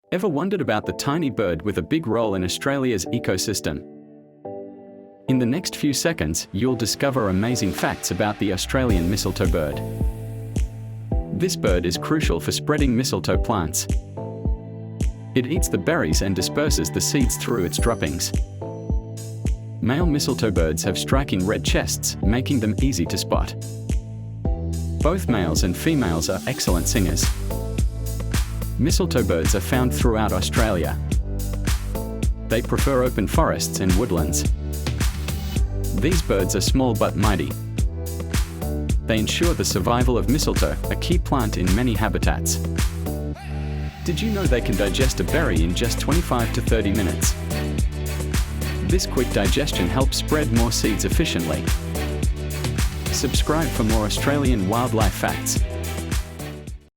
Ever wondered about the tiny bird with a big role in Australia's ecosystem? In the next few seconds, you'll discover amazing facts about the Australian mistletoebird. This bird is crucial for spreading mistletoe plants. It eats the berries and disperses the seeds through its droppings. Male mistletoebirds have striking red chests, making them easy to spot. Both males and females are excellent singers. Mistletoebirds are found throughout Australia. They prefer open forests and woodlands. These birds are small but mighty. They ensure the survival of mistletoe, a key plant in many habitats. Did you know they can digest a berry in just 25 to 30 minutes? This quick digestion helps spread more seeds efficiently. Subscribe for more Australian wildlife facts.